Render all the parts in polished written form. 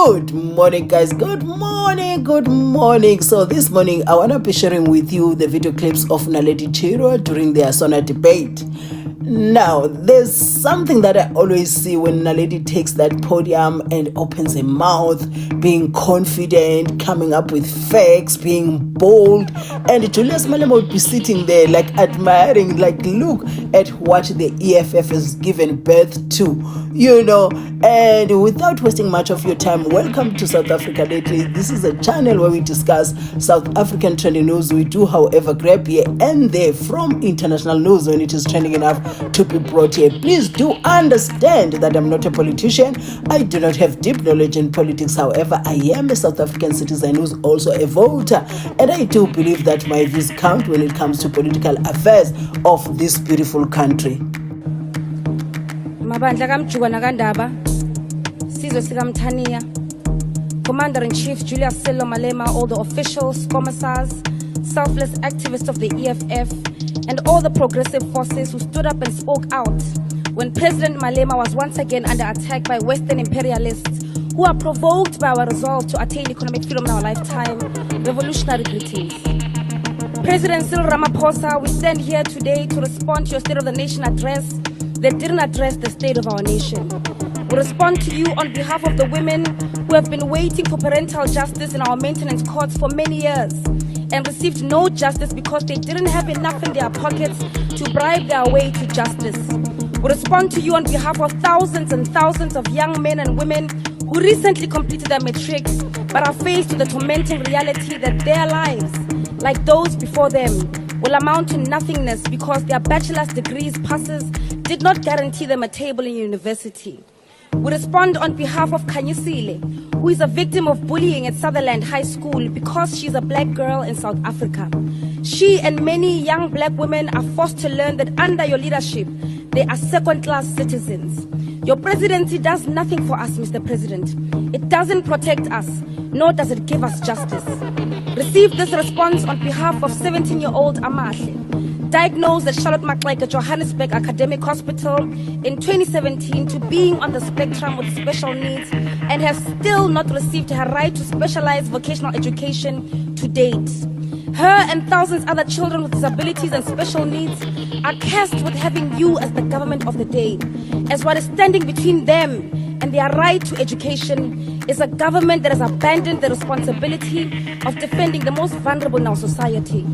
Good morning, guys. Good morning. So this morning, I want to be sharing with you the video clips of Naledi Chirwa during their SONA debate. Now, there's something that I always see when Naledi takes that podium and opens her mouth, being confident, coming up with facts, being bold. And Julius Malema would be sitting there like admiring, like look at what the EFF has given birth to, you know. And without wasting much of your time, welcome to South Africa Lately. This is a channel where we discuss South African trending news. We do, however, grab here and there from international news when it is trending enough to be brought here. Please do understand that I'm not a politician. I do not have deep knowledge in politics. However, I am a South African citizen who's also a voter, and I do believe that my views count when it comes to political affairs of this beautiful country. Mabandla kamjuka nakandaba sizwe sikamthaniya Commander-in-Chief Julius Malema, all the officials, commissars, selfless activists of the EFF, and all the progressive forces who stood up and spoke out when President Malema was once again under attack by Western imperialists who are provoked by our resolve to attain economic freedom in our lifetime, revolutionary greetings. President CYRIL RAMAPHOSA, we stand here today to respond to your State of the Nation address that didn't address the state of our nation. We respond to you on behalf of the women who have been waiting for parental justice in our maintenance courts for many years and received no justice because they didn't have enough in their pockets to bribe their way to justice. We respond to you on behalf of thousands and thousands of young men and women who recently completed their matrics but are faced with the tormenting reality that their lives, like those before them, will amount to nothingness because their bachelor's degrees passes did not guarantee them a table in university. We respond on behalf of Kanyisile, who is a victim of bullying at Sutherland High School because she's a black girl in South Africa. She and many young black women are forced to learn that under your leadership, they are second-class citizens. Your presidency does nothing for us, Mr. President. It doesn't protect us, nor does it give us justice. Receive this response on behalf of 17-year-old Amahle, diagnosed at Charlotte Maxeke Johannesburg Academic Hospital in 2017 to being on the spectrum with special needs and has still not received her right to specialized vocational education to date. Her and thousands other children with disabilities and special needs are cursed with having you as the government of the day, as what is standing between them and their right to education is a government that has abandoned the responsibility of defending the most vulnerable in our society.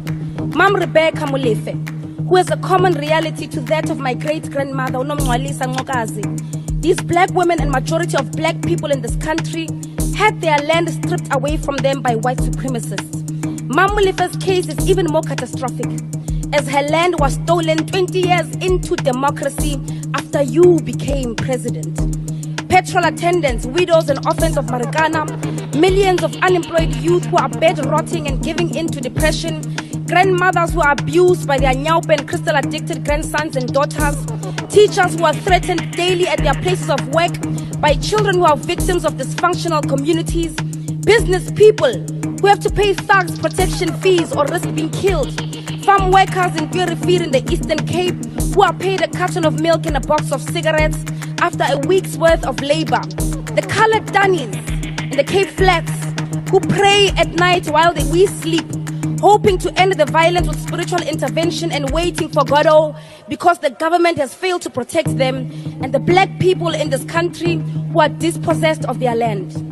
Mam Rebecca MOLEFE, who has a common reality to that of my great-grandmother, uNomncwalisa Ngokazi. These black women and majority of black people in this country had their land stripped away from them by white supremacists. Mam MOLEFE's case is even more catastrophic, as her land was stolen 20 years into democracy after you became president. Petrol attendants, widows and orphans of Marikana, millions of unemployed youth who are bed-rotting and giving in to depression, grandmothers who are abused by their nyaupe and crystal-addicted grandsons and daughters, teachers who are threatened daily at their places of work by children who are victims of dysfunctional communities, business people who have to pay thugs protection fees or risk being killed, farm workers in Purifir in the Eastern Cape who are paid a carton of milk and a box of cigarettes after a week's worth of labor, the colored Dunnies in the Cape Flats who pray at night while we sleep, hoping to end the violence with spiritual intervention and waiting for Godot because the government has failed to protect them, and the black people in this country who are dispossessed of their land.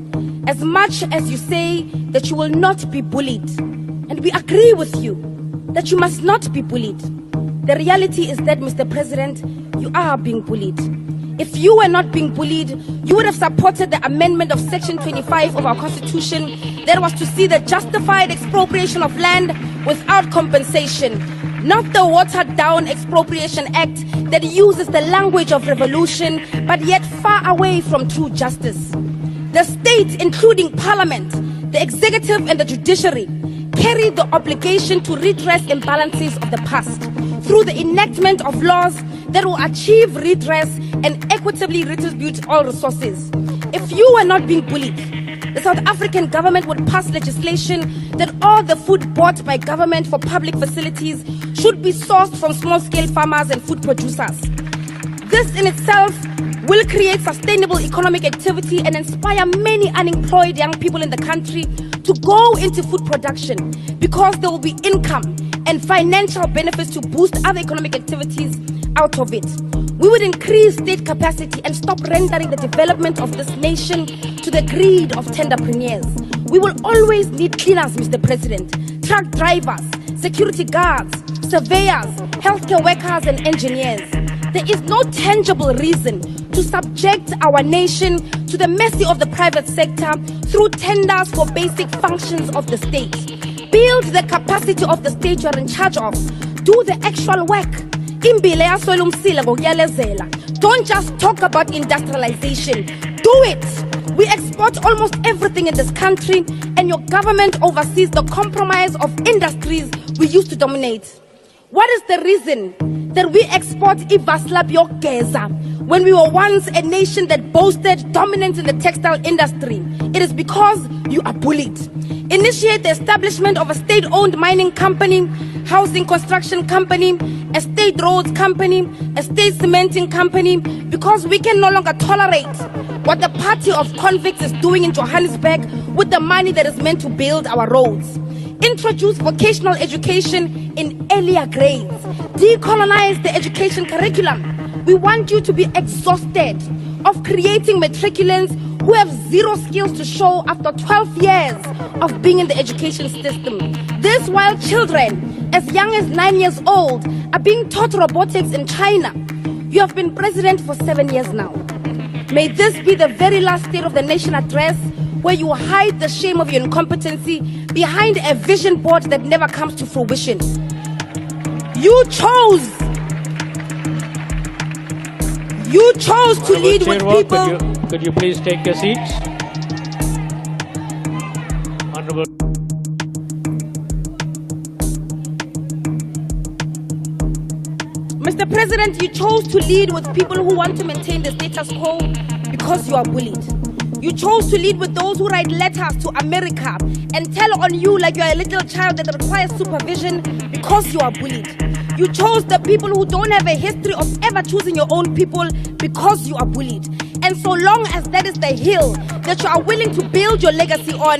As much as you say that you will not be bullied, and we agree with you that you must not be bullied, the reality is that, Mr. President, you are being bullied. If you were not being bullied, you would have supported the amendment of Section 25 of our Constitution that was to see the justified expropriation of land without compensation, not the watered-down Expropriation Act that uses the language of revolution but yet far away from true justice. The state, including Parliament, the executive and the judiciary, carry the obligation to redress imbalances of the past through the enactment of laws that will achieve redress and equitably redistribute all resources. If you were not being bullied, the South African government would pass legislation that all the food bought by government for public facilities should be sourced from small-scale farmers and food producers. This in itself will create sustainable economic activity and inspire many unemployed young people in the country to go into food production, because there will be income and financial benefits to boost other economic activities out of it. We would increase state capacity and stop rendering the development of this nation to the greed of tenderpreneurs. We will always need cleaners, Mr. President, truck drivers, security guards, surveyors, healthcare workers and engineers. There is no tangible reason to subject our nation to the mercy of the private sector through tenders for basic functions of the state. Build the capacity of the state you are in charge of. Do the actual work. Don't just talk about industrialization. Do it. We export almost everything in this country, and your government oversees the compromise of industries we used to dominate. What is the reason that we export Ivaslab when we were once a nation that boasted dominance in the textile industry? It is because you are bullied. Initiate the establishment of a state-owned mining company, housing construction company, a state roads company, a state cementing company, because we can no longer tolerate what the party of convicts is doing in Johannesburg with the money that is meant to build our roads. Introduce vocational education in earlier grades. Decolonize the education curriculum. We want you to be exhausted of creating matriculants who have zero skills to show after 12 years of being in the education system. This while children as young as 9 years old are being taught robotics in China. You have been president for 7 years now. May this be the very last State of the Nation address where you hide the shame of your incompetency behind a vision board that never comes to fruition. You chose to lead with people. Could you please take your seats? Honorable. Mr. President, you chose to lead with people who want to maintain the status quo because you are bullied. You chose to lead with those who write letters to America and tell on you like you are a little child that requires supervision because you are bullied. You chose the people who don't have a history of ever choosing your own people because you are bullied. And so long as that is the hill that you are willing to build your legacy on,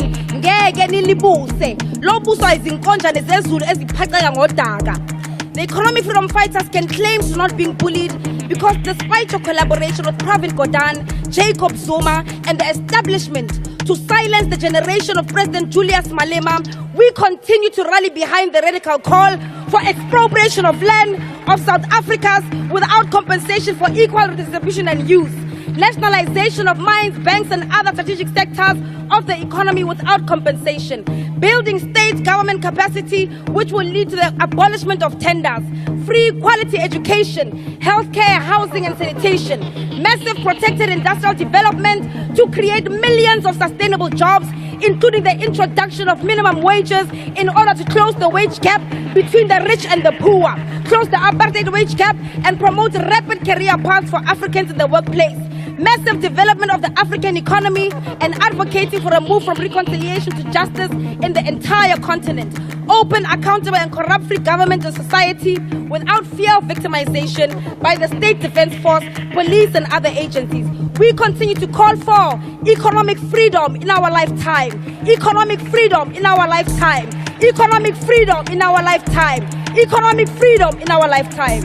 the economic freedom fighters can claim to not being bullied because despite your collaboration with Pravin Gordhan, Jacob Zuma, and the establishment to silence the generation of President Julius Malema, we continue to rally behind the radical call for expropriation of land of South Africa's without compensation for equal redistribution and use, nationalization of mines, banks, and other strategic sectors of the economy without compensation, building state government capacity which will lead to the abolishment of tenders, free quality education, healthcare, housing and sanitation, massive protected industrial development to create millions of sustainable jobs, including the introduction of minimum wages in order to close the wage gap between the rich and the poor, close the apartheid wage gap and promote rapid career paths for Africans in the workplace, massive development of the African economy and advocating for a move from reconciliation to justice in the entire continent, open, accountable and corrupt-free government and society without fear of victimization by the State Defense Force, police and other agencies. We continue to call for economic freedom in our lifetime, economic freedom in our lifetime, economic freedom in our lifetime, economic freedom in our lifetime.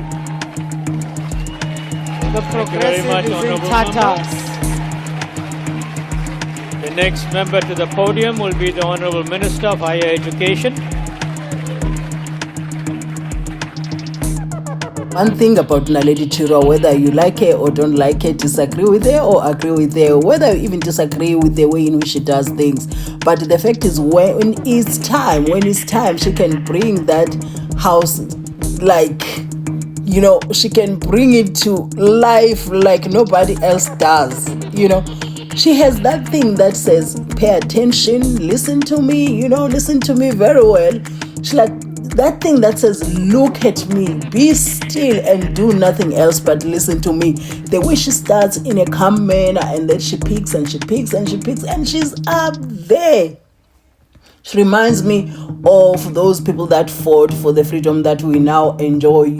The progressive is in tatters. The next member to the podium will be the Honorable Minister of Higher Education. One thing about Naledi Chirwa, whether you like her or don't like her, disagree with her or agree with her, whether you even disagree with the way in which she does things, but the fact is when it's time, she can bring that house, like, you know, she can bring it to life like nobody else does. You know, she has that thing that says, pay attention, listen to me, listen to me very well. She like that thing that says, look at me, be still and do nothing else but listen to me. The way she starts in a calm manner and then she picks and she picks and she picks and she's up there. She reminds me of those people that fought for the freedom that we now enjoy,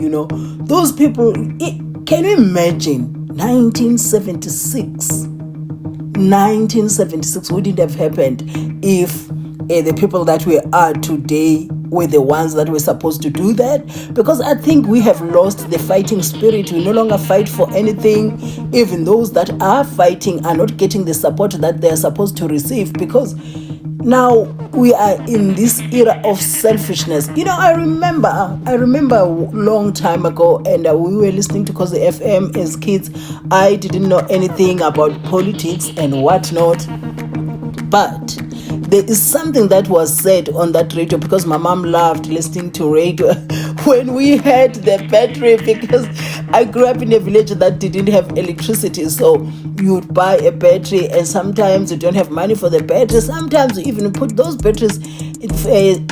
Those people, can you imagine 1976 wouldn't have happened if the people that we are today were the ones that were supposed to do that, because I think we have lost the fighting spirit. We no longer fight for anything. Even those that are fighting are not getting the support that they are supposed to receive, because now we are in this era of selfishness. I remember a long time ago, and we were listening to Cause FM as kids. I didn't know anything about politics and whatnot, but there is something that was said on that radio, because my mom loved listening to radio when we had the battery, because I grew up in a village that didn't have electricity. So you would buy a battery, and sometimes you don't have money for the battery. Sometimes you even put those batteries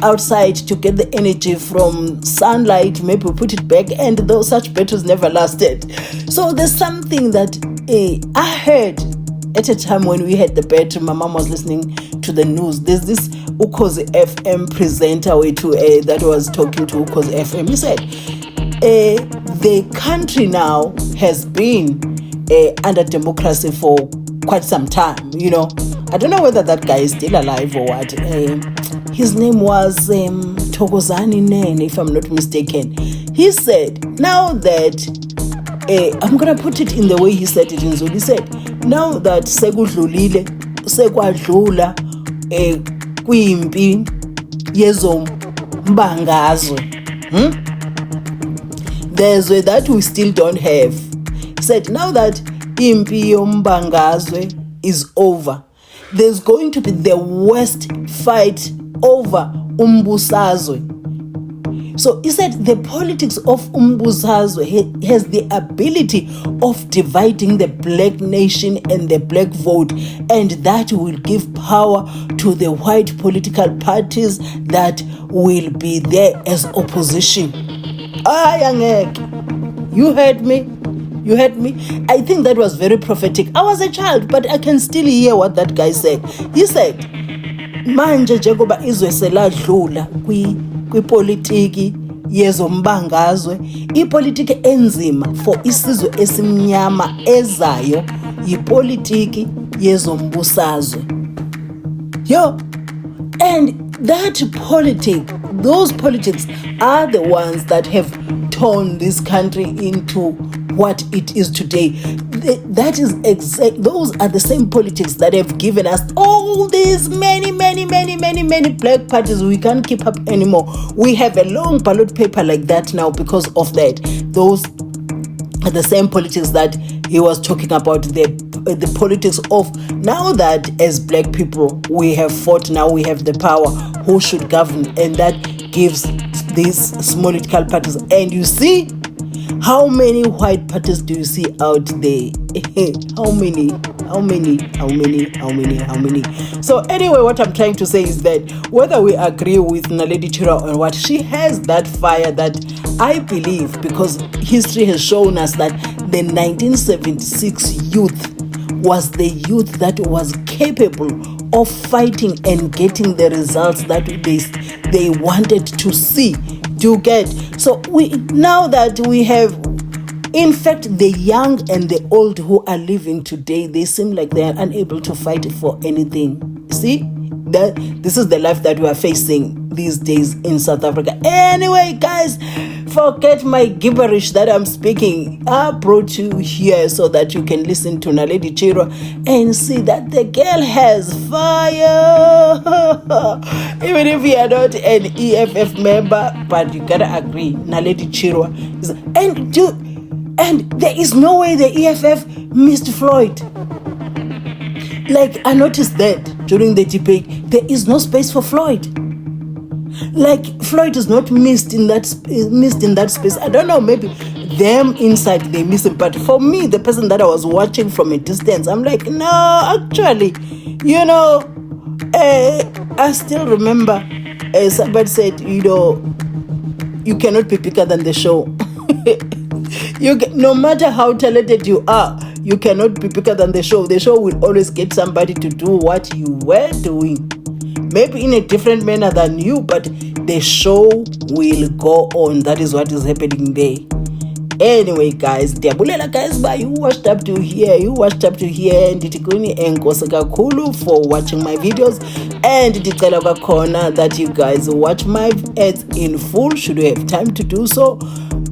outside to get the energy from sunlight. Maybe we put it back, and those such batteries never lasted. So there's something that I heard at a time when we had the battery. My mom was listening to the news. There's this Ukhozi FM presenter that was talking to Ukhozi FM. He said the country now has been under democracy for quite some time. I don't know whether that guy is still alive or what. His name was Thokozani Nene, if I'm not mistaken. He said, now that I'm gonna put it in the way he said it in Zulu. He said, now that sekudlulile sekwadlula kwimpi yezombangazwe, there's way that we still don't have. He said, now that impi yombangazwe is over, there's going to be the worst fight over umbusazwe. So he said the politics of umbusazwe has the ability of dividing the black nation and the black vote, and that will give power to the white political parties that will be there as opposition. You heard me? You heard me? I think that was very prophetic. I was a child, but I can still hear what that guy said. He said, manje njengoba izwe seladlula kwipolitiki yezombangazwe, ipolitiki enzima for isizwe esimnyama ezayo yipolitiki yezombusazwe. And those politics are the ones that have torn this country into what it is today. Those are the same politics that have given us all these many black parties. We can't keep up anymore. We have a long ballot paper like that now because of that. Those are the same politics that he was talking about, the politics of now that as black people we have fought, now we have the power, who should govern, and that gives these small political parties. And you see, how many white parties do you see out there? How many? So anyway, what I'm trying to say is that whether we agree with Naledi Chirwa or what, she has that fire that I believe, because history has shown us that the 1976 youth was the youth that was capable of fighting and getting the results that they wanted to see. Do you get? So now that we have, in fact, the young and the old who are living today, they seem like they are unable to fight for anything. See? This is the life that we are facing these days in South Africa. Anyway, guys, forget my gibberish that I'm speaking. I brought you here so that you can listen to Naledi Chirwa and see that the girl has fire. Even if you are not an EFF member, but you gotta agree, Naledi Chirwa is, and there is no way the EFF missed Floyd. Like, I noticed that during the debate, there is no space for Floyd. Like, Floyd is not missed in that space. I don't know, maybe them inside they miss him, but for me, the person that I was watching from a distance, I'm like, no, actually, I still remember somebody said, you cannot be bigger than the show. No matter how talented you are, you cannot be bigger than the show. The show will always get somebody to do what you were doing. Maybe in a different manner than you, but the show will go on. That is what is happening there. Anyway guys, ndiyabulela guys ba you watched up to here, ndithi kuni enkosi kakhulu for watching my videos, and ndicela kwakhona that you guys watch my ads in full should you have time to do so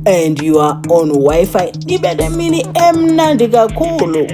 and you are on Wi-Fi. Ibe nemini emnandi kakhulu.